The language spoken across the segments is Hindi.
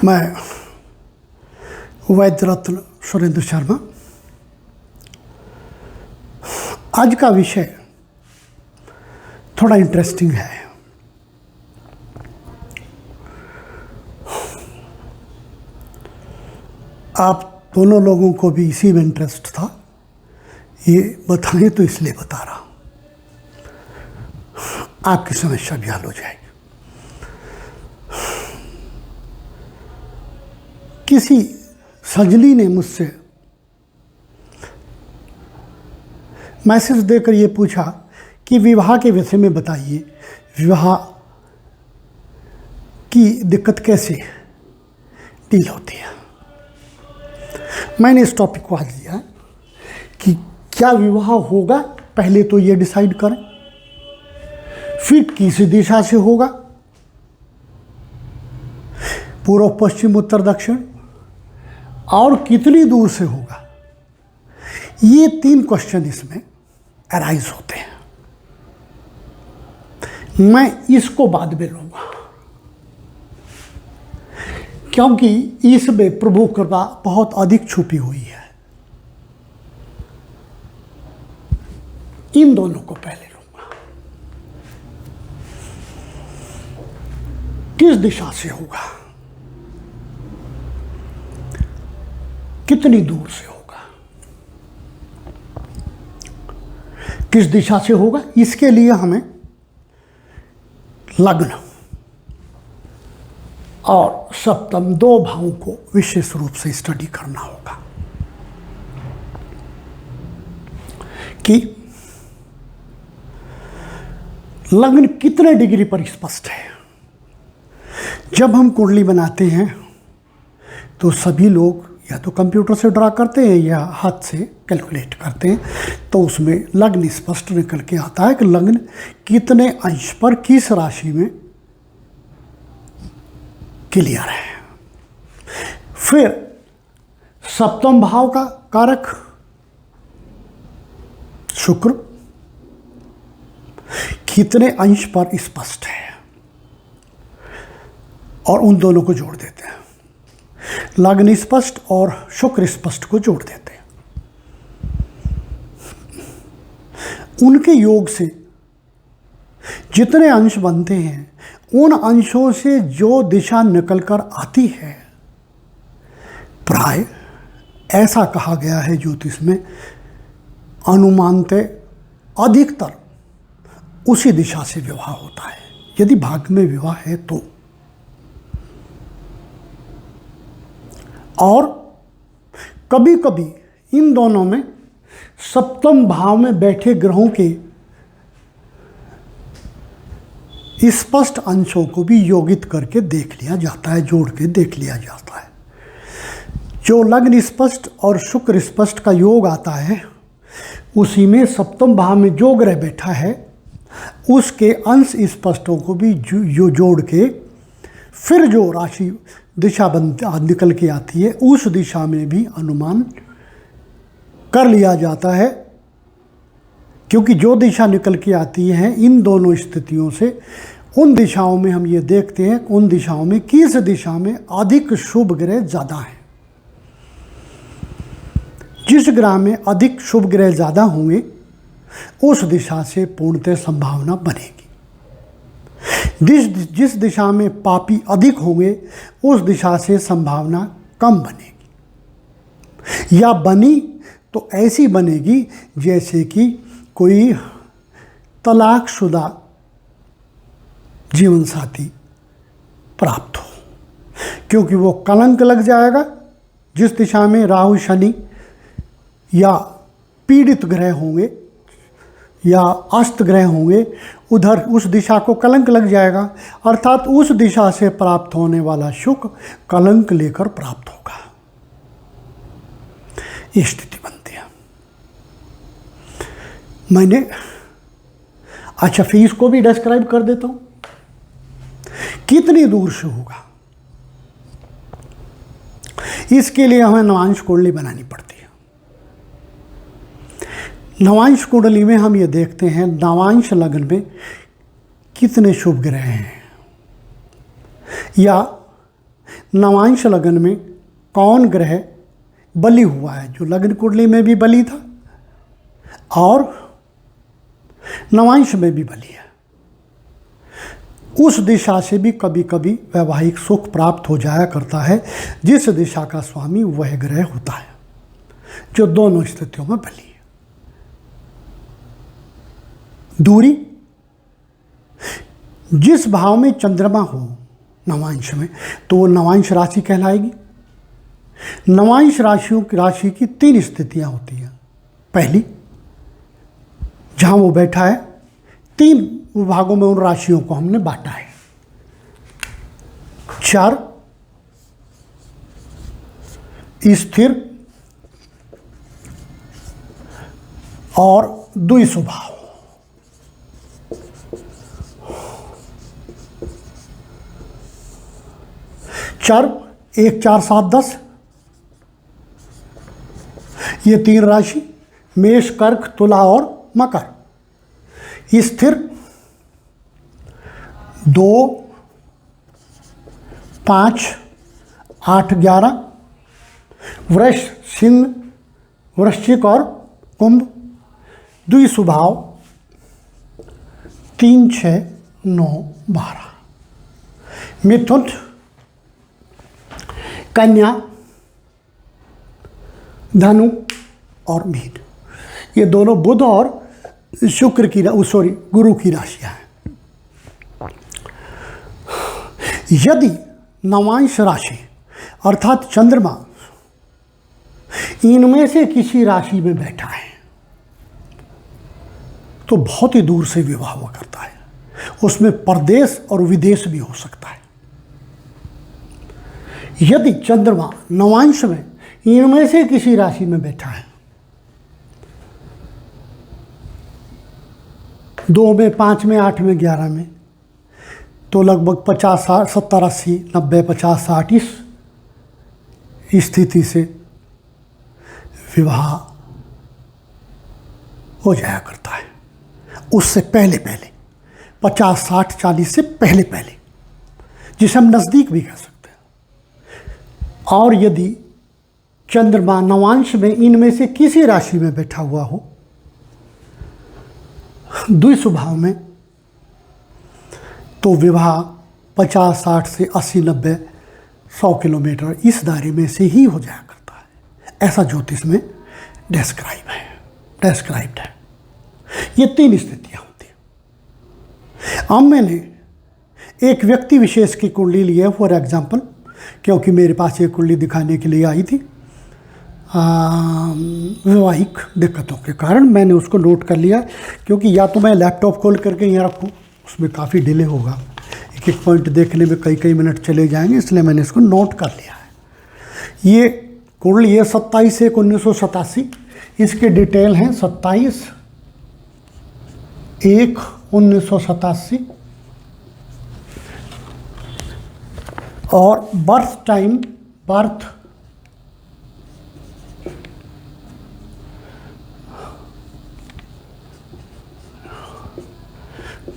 मैं वैद्य रत्न सुरेंद्र शर्मा। आज का विषय थोड़ा इंटरेस्टिंग है। आप दोनों लोगों को भी इसी में इंटरेस्ट था, ये बताएं तो इसलिए बता रहा हूँ, आपकी समस्या भी हल हो जाएगी। किसी सजली ने मुझसे मैसेज देकर ये पूछा कि विवाह के विषय में बताइए, विवाह की दिक्कत कैसे डील होती है। मैंने इस टॉपिक को आज लिया कि क्या विवाह होगा, पहले तो ये डिसाइड करें, फिर किस दिशा से होगा, पूर्व पश्चिम उत्तर दक्षिण, और कितनी दूर से होगा। ये 3 क्वेश्चन इसमें अराइज होते हैं। मैं इसको बाद में लूंगा क्योंकि इसमें प्रभु कृपा बहुत अधिक छुपी हुई है। इन दोनों को पहले लूंगा। किस दिशा से होगा, कितनी दूर से होगा, किस दिशा से होगा, इसके लिए हमें लग्न और सप्तम 2 भावों को विशेष रूप से स्टडी करना होगा कि लग्न कितने डिग्री पर स्पष्ट है। जब हम कुंडली बनाते हैं तो सभी लोग या तो कंप्यूटर से ड्रा करते हैं या हाथ से कैलकुलेट करते हैं, तो उसमें लग्न स्पष्ट निकल के आता है कि लग्न कितने अंश पर किस राशि में क्लियर है। फिर सप्तम भाव का कारक शुक्र कितने अंश पर स्पष्ट है, और उन दोनों को जोड़ देते हैं। लग्न स्पष्ट और शुक्र स्पष्ट को जोड़ देते हैं। उनके योग से जितने अंश बनते हैं, उन अंशों से जो दिशा निकल कर आती है, प्राय ऐसा कहा गया है ज्योतिष में, अनुमानतः अधिकतर उसी दिशा से विवाह होता है, यदि भाग्य में विवाह है तो। और कभी कभी इन दोनों में सप्तम भाव में बैठे ग्रहों के स्पष्ट अंशों को भी योगित करके देख लिया जाता है, जोड़ के देख लिया जाता है। जो लग्न स्पष्ट और शुक्र स्पष्ट का योग आता है, उसी में सप्तम भाव में जो ग्रह बैठा है उसके अंश स्पष्टों को भी जोड़ के फिर जो राशि दिशा निकल के आती है, उस दिशा में भी अनुमान कर लिया जाता है। क्योंकि जो दिशा निकल के आती है, इन दोनों स्थितियों से उन दिशाओं में हम ये देखते हैं उन दिशाओं में किस दिशा में अधिक शुभ ग्रह ज़्यादा है। जिस ग्रह में अधिक शुभ ग्रह ज़्यादा होंगे, उस दिशा से पूर्णतः संभावना बनेगी। जिस दिशा में पापी अधिक होंगे, उस दिशा से संभावना कम बनेगी, या बनी तो ऐसी बनेगी जैसे कि कोई तलाकशुदा जीवन साथी प्राप्त हो, क्योंकि वो कलंक लग जाएगा। जिस दिशा में राहु शनि या पीड़ित ग्रह होंगे या अस्त ग्रह होंगे, उधर उस दिशा को कलंक लग जाएगा, अर्थात उस दिशा से प्राप्त होने वाला सुख कलंक लेकर प्राप्त होगा। ये स्थिति बनती है। मैंने अच्छा फिर इसको भी डिस्क्राइब कर देता हूं, कितनी दूर से होगा। इसके लिए हमें नवांश कुंडली बनानी पड़ती है। नवांश कुंडली में हम ये देखते हैं नवांश लग्न में कितने शुभ ग्रह हैं, या नवांश लगन में कौन ग्रह बली हुआ है, जो लग्न कुंडली में भी बली था और नवांश में भी बली है, उस दिशा से भी कभी कभी वैवाहिक सुख प्राप्त हो जाया करता है, जिस दिशा का स्वामी वह ग्रह होता है जो दोनों स्थितियों में बली है। दूरी, जिस भाव में चंद्रमा हो नवांश में, तो वो नवांश राशि कहलाएगी। नवांश राशि की 3 स्थितियां होती हैं। पहली, जहां वो बैठा है, 3 विभागों में उन राशियों को हमने बांटा है। 4 स्थिर और द्विस्वभाव। 4 1 4 7 10, ये 3 राशि मेष, कर्क, तुला और मकर। स्थिर 2 5 8 11, वृष, सिंह, वृश्चिक और कुंभ। द्विस्वभाव 3 6 9 12। मिथुन, कन्या, धनु और मीन। ये दोनों बुध और शुक्र की गुरु की राशियां हैं। यदि नवांश राशि अर्थात चंद्रमा इनमें से किसी राशि में बैठा है तो बहुत ही दूर से विवाह हुआ करता है, उसमें परदेश और विदेश भी हो सकता है। यदि चंद्रमा नवांश में इनमें से किसी राशि में बैठा है, 2 में, 5 में, 8 में, 11 में, तो लगभग 50 70 80 90 50 60 इस स्थिति से विवाह हो जाया करता है। उससे पहले 50 60 40 से पहले, जिसे हम नज़दीक भी कह सकते हैं। और यदि चंद्रमा नवांश में इनमें से किसी राशि में बैठा हुआ हो द्विस्वभाव में, तो विवाह 50 60 से 80 90 100 किलोमीटर इस दायरे में से ही हो जाया करता है। ऐसा ज्योतिष में डिस्क्राइब्ड है। ये 3 स्थितियां होती हैं। अब मैंने एक व्यक्ति विशेष की कुंडली ली है फॉर एग्जाम्पल, क्योंकि मेरे पास ये कुंडली दिखाने के लिए आई थी। वैवाहिक दिक्कतों के कारण मैंने उसको नोट कर लिया, क्योंकि या तो मैं लैपटॉप खोल करके यहाँ रखूँ, उसमें काफ़ी डिले होगा, एक एक पॉइंट देखने में कई मिनट चले जाएंगे, इसलिए मैंने इसको नोट कर लिया है। ये कुंडली है 27 1 1987। इसके डिटेल हैं 27 1 1987 और बर्थ टाइम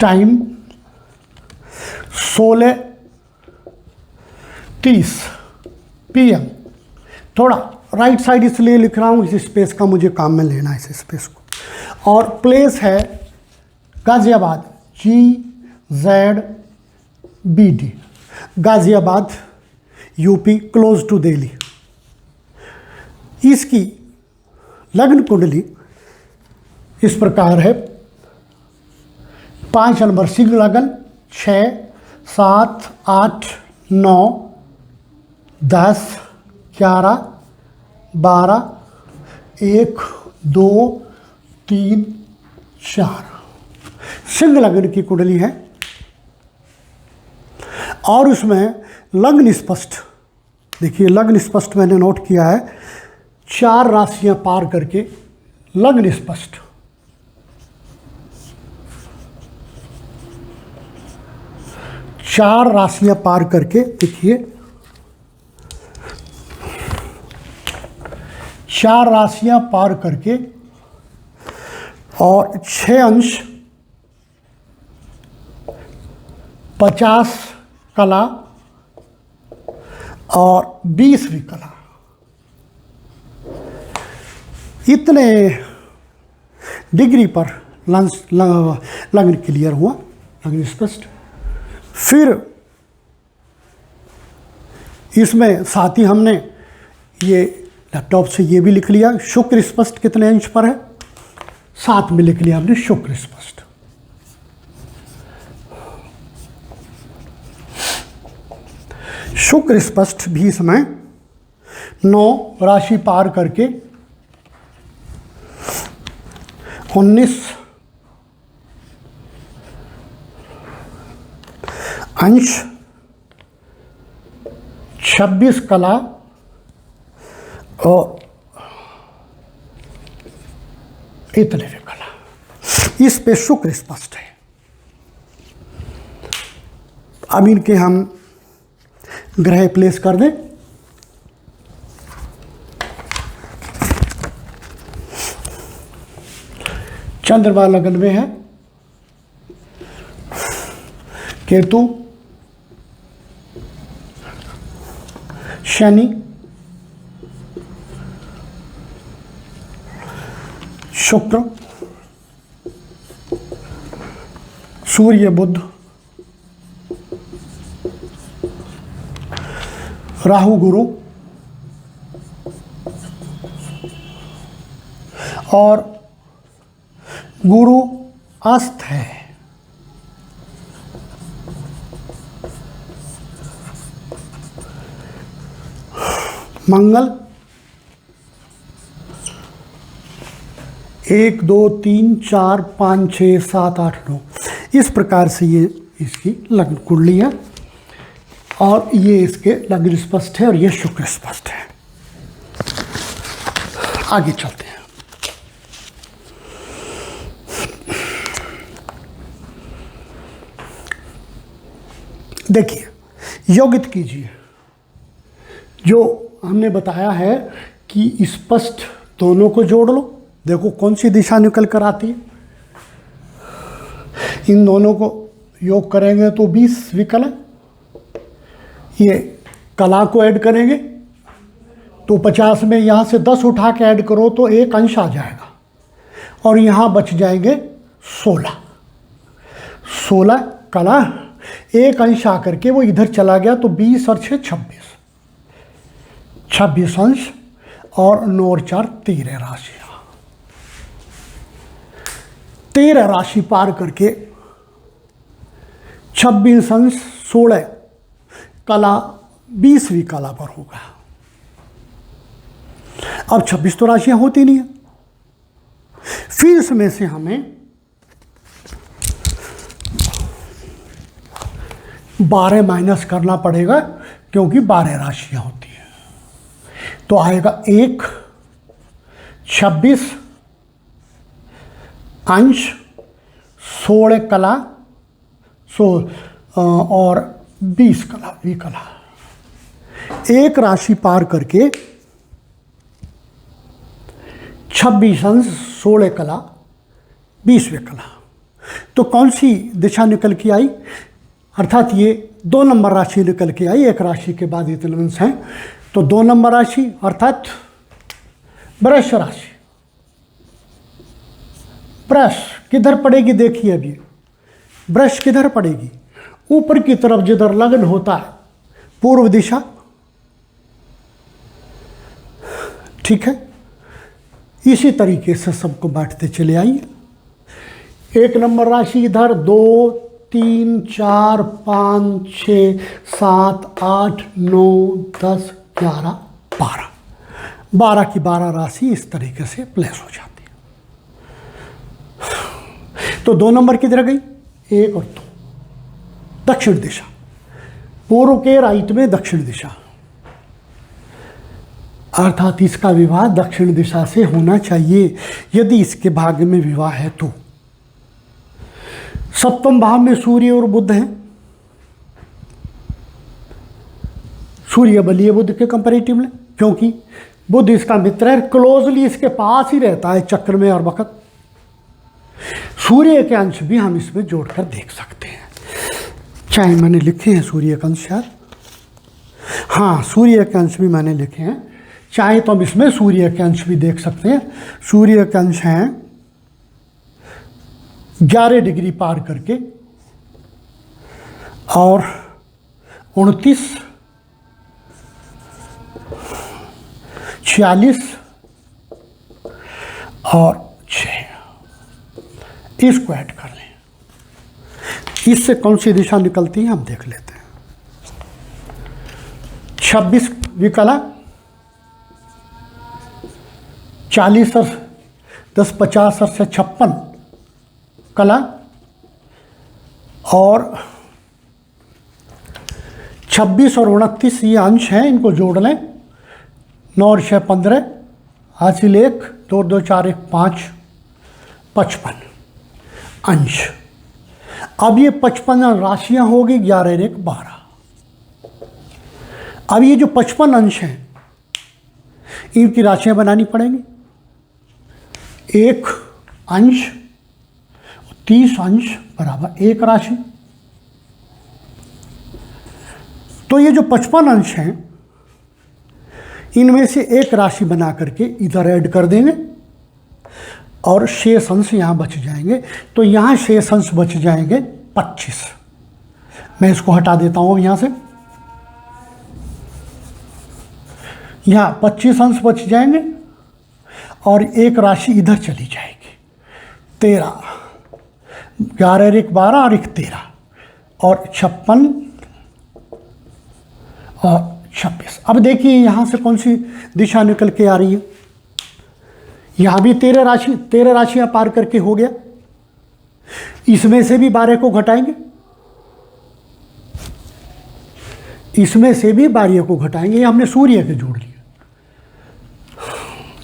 टाइम 16:30 PM। थोड़ा राइट साइड इसलिए लिख रहा हूँ, इस स्पेस का मुझे काम में लेना है, इस स्पेस को। और प्लेस है Ghaziabad, GZBD, Ghaziabad UP, close to Delhi. इसकी लग्न कुंडली इस प्रकार है। 5 नंबर सिंह लग्न, 6 7 8 9 10 11 12 1 2 3 4 सिंह लग्न की कुंडली है। और उसमें लग्न स्पष्ट, देखिए लग्न स्पष्ट मैंने नोट किया है, 4 राशियां पार करके लग्न स्पष्ट, चार राशियां पार करके, देखिए 4 राशियां पार करके और 6 अंश 50 कला और 20वीं कला। इतने डिग्री पर लग्न क्लियर हुआ, लग्न स्पष्ट। फिर इसमें साथ ही हमने ये लैपटॉप से ये भी लिख लिया, शुक्र स्पष्ट कितने अंश पर है, 7 में लिख लिया हमने शुक्र स्पष्ट। शुक्र स्पष्ट भी समय 9 राशि पार करके 19 अंश 26 कला और इतने भी कला, इस पे शुक्र स्पष्ट है। अब इनके हम ग्रह प्लेस कर दें। चंद्रमा लगन में है, केतु, शनि, शुक्र, सूर्य, बुध, राहु, गुरु और गुरु अस्त है। मंगल 1 2 3 4 5 6 7 8 9, इस प्रकार से ये इसकी लग्न कुंडली है और ये इसके लग्न स्पष्ट है और ये शुक्र स्पष्ट है। आगे चलते हैं। देखिए, योगित कीजिए। जो हमने बताया है कि स्पष्ट दोनों को जोड़ लो। देखो कौन सी दिशा निकल कर आती है। इन दोनों को योग करेंगे तो 20 विकल है। ये कला को ऐड करेंगे तो 50 में यहाँ से 10 उठा के ऐड करो तो 1 अंश आ जाएगा और यहाँ बच जाएंगे 16 कला, 1 अंश आकर के वो इधर चला गया तो 20 और 6 26 अंश और 9 और 4 13 राशियाँ। 13 राशि पार करके 26 अंश 16 कला 20वीं कला पर होगा। अब 26 तो राशियां होती नहीं है। फिर इसमें से हमें 12 माइनस करना पड़ेगा क्योंकि 12 राशियां होती हैं। तो आएगा 1 26 अंश 16 कला और 20 कला विकला। 1 राशि पार करके 26 अंश 16 कला 20 विकला। तो कौन सी दिशा निकल के आई, अर्थात ये 2 नंबर राशि निकल के आई। 1 राशि के बाद इतने अंश हैं तो 2 नंबर राशि अर्थात वृष राशि। वृष किधर पड़ेगी, देखिए अभी वृष किधर पड़ेगी, ऊपर की तरफ जिधर लग्न होता है पूर्व दिशा। ठीक है, इसी तरीके से सबको बांटते चले आइए। 1 नंबर राशि इधर 2 3 4 5 6 7 8 9 10 11 12 12 की 12 राशि इस तरीके से प्लेस हो जाती है। तो 2 नंबर किधर गई, 1 और 2 दक्षिण दिशा, पूर्व के राइट में दक्षिण दिशा, अर्थात इसका विवाह दक्षिण दिशा से होना चाहिए यदि इसके भाग्य में विवाह है तो। 7वें भाव में सूर्य और बुध हैं। सूर्य बलीय बुध के कंपैरेटिवली, क्योंकि बुध इसका मित्र है, क्लोजली इसके पास ही रहता है चक्र में और वक्त। सूर्य के अंश भी हम इसमें जोड़कर देख सकते हैं, चाहे मैंने लिखे हैं सूर्य का अंश शायद। हाँ, सूर्य के अंश भी मैंने लिखे हैं, चाहे तो हम इसमें सूर्य के अंश भी देख सकते हैं। सूर्य के अंश हैं 11 डिग्री पार करके और 29, 46 और 6, इसको ऐड कर लें। इससे कौन सी दिशा निकलती है हम देख लेते हैं। 26 विकला, 40 और 10 50 और से 56 कला और 26 और 29 ये अंश हैं, इनको जोड़ लें। 9 और 6 15, हासिल 1, 2 2 4 1 5, 55 अंश। अब ये 55 राशियां होगी, 11 और 1 12। अब ये जो 55 अंश हैं इनकी राशियां बनानी पड़ेंगी। एक अंश 30 अंश बराबर 1 राशि। तो ये जो 55 अंश हैं इनमें से एक राशि बना करके इधर ऐड कर देंगे और शेष अंश यहाँ बच जाएंगे। तो यहाँ शेष अंश बच जाएंगे 25। मैं इसको हटा देता हूँ यहाँ से। यहाँ 25 अंश बच जाएंगे और एक राशि इधर चली जाएगी 13, 11 और 1 12 और 1 13 और 56 और 26। अब देखिए यहाँ से कौन सी दिशा निकल के आ रही है। यहाँ भी 13 राशियाँ पार करके हो गया। इसमें से भी 12 को घटाएंगे, इसमें से भी 12 को घटाएंगे। ये हमने सूर्य के जोड़ लिए,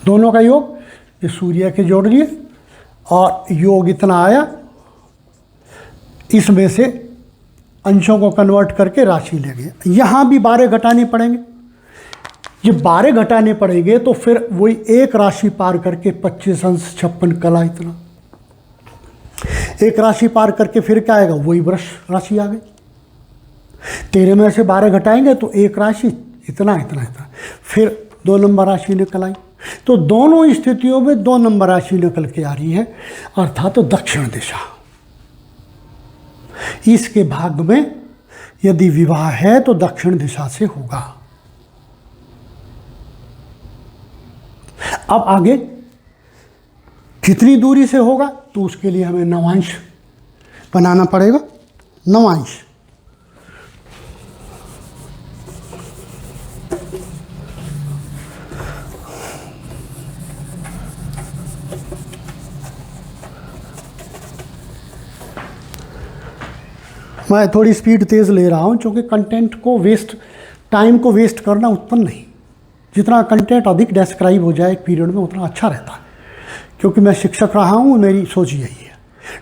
दोनों का योग ये सूर्य के जोड़ लिए और योग इतना आया। इसमें से अंशों को कन्वर्ट करके राशि ले गए। यहाँ भी 12 घटाने पड़ेंगे। जब 12 घटाने पड़ेंगे तो फिर वही एक राशि पार करके 25 अंश 56 कला इतना। एक राशि पार करके फिर क्या आएगा, वही वृष राशि आ गई। 13 में से 12 घटाएंगे तो एक राशि इतना इतना इतना, फिर 2 नंबर राशि निकल आई। तो दोनों स्थितियों में 2 नंबर राशि निकल के आ रही है, अर्थात तो दक्षिण दिशा। इसके भाग में यदि विवाह है तो दक्षिण दिशा से होगा। अब आगे कितनी दूरी से होगा तो उसके लिए हमें नवांश बनाना पड़ेगा। नवांश मैं थोड़ी स्पीड तेज़ ले रहा हूँ क्योंकि कंटेंट को टाइम को वेस्ट करना उत्पन्न नहीं। जितना कंटेंट अधिक डिस्क्राइब हो जाए एक पीरियड में उतना अच्छा रहता है, क्योंकि मैं शिक्षक रहा हूँ, मेरी सोच यही है,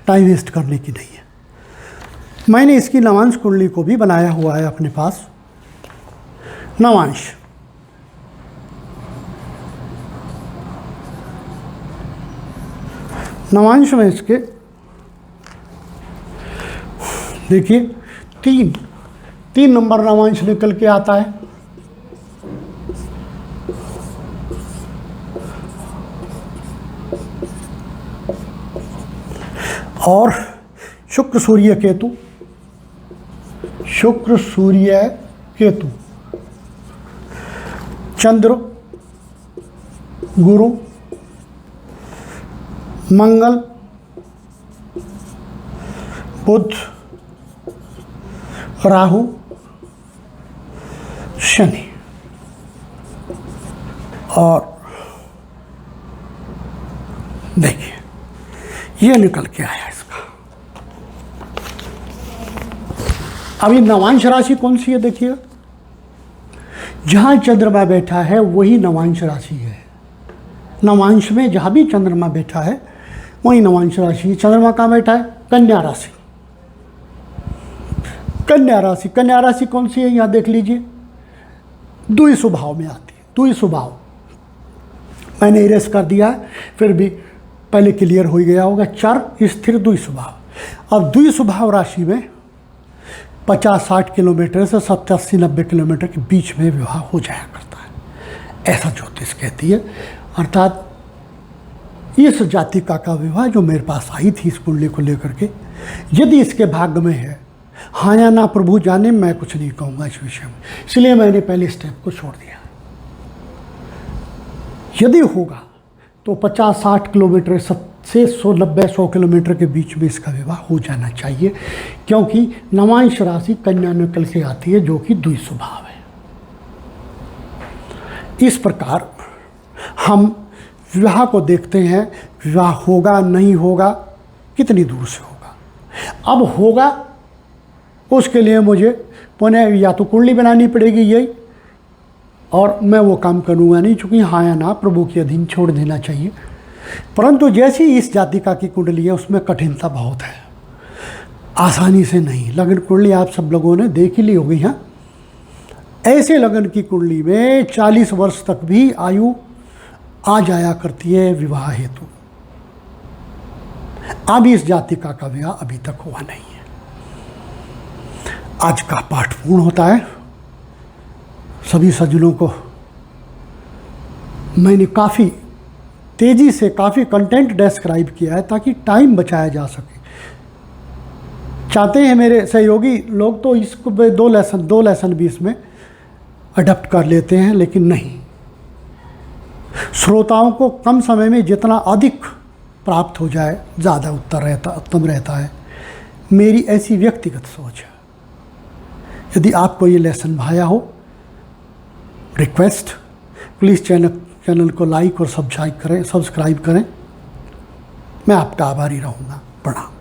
टाइम वेस्ट करने की नहीं है। मैंने इसकी नवांश कुंडली को भी बनाया हुआ है अपने पास। नवांश में इसके देखिए 3 नंबर नवांश निकल के आता है। और शुक्र सूर्य केतु, चंद्र, गुरु, मंगल, बुध, राहु, शनि और देखिए ये निकल के आया इसका। अभी नवांश राशि कौन सी है देखिएगा, जहां चंद्रमा बैठा है वही नवांश राशि है। नवांश में जहां भी चंद्रमा बैठा है वही नवांश राशि है। चंद्रमा कहाँ बैठा है, कन्या राशि। कन्या राशि कौन सी है, यहाँ देख लीजिए, द्वि स्वभाव में आती है। द्वि स्वभाव मैंने इरेज कर दिया है, फिर भी पहले क्लियर हो गया होगा। चर स्थिर द्वि स्वभाव। अब द्वि स्वभाव राशि में 50-60 किलोमीटर से 70-80-90 किलोमीटर के बीच में विवाह हो जाया करता है, ऐसा ज्योतिष कहती है। अर्थात इस जातिका का विवाह जो मेरे पास आई थी इस कुंडली को लेकर के, यदि इसके भाग्य में है, हाँ या ना प्रभु जाने, मैं कुछ नहीं कहूँगा इस विषय में, इसलिए मैंने पहले स्टेप को छोड़ दिया। यदि होगा तो 50-60 किलोमीटर से 190-100 किलोमीटर के बीच में इसका विवाह हो जाना चाहिए, क्योंकि नवांश राशि कन्या निकल के आती है जो कि द्वि स्वभाव है। इस प्रकार हम विवाह को देखते हैं, विवाह होगा नहीं होगा, कितनी दूर से होगा। अब होगा उसके लिए मुझे पुनः या तो कुंडली बनानी पड़ेगी यही, और मैं वो काम करूँगा नहीं, चूँकि हाँ या ना प्रभु के अधीन छोड़ देना चाहिए। परंतु जैसी इस जातिका की कुंडली है उसमें कठिनता बहुत है, आसानी से नहीं। लगन कुंडली आप सब लोगों ने देख ही ली होगी। हाँ, ऐसे लगन की कुंडली में 40 वर्ष तक भी आयु आ जाया करती है विवाह हेतु। अब इस जातिका का विवाह अभी तक हुआ नहीं है। आज का पाठ पूर्ण होता है। सभी सज्जनों को मैंने काफ़ी तेज़ी से काफ़ी कंटेंट डिस्क्राइब किया है ताकि टाइम बचाया जा सके। चाहते हैं मेरे सहयोगी लोग तो इसको 2 लेसन भी इसमें अडॉप्ट कर लेते हैं, लेकिन नहीं, श्रोताओं को कम समय में जितना अधिक प्राप्त हो जाए ज़्यादा उत्तम रहता है। मेरी ऐसी व्यक्तिगत सोच है। यदि आपको ये लेसन भाया हो, रिक्वेस्ट प्लीज़ चैनल को लाइक और सब्सक्राइब करें। मैं आपका आभारी रहूँगा। प्रणाम।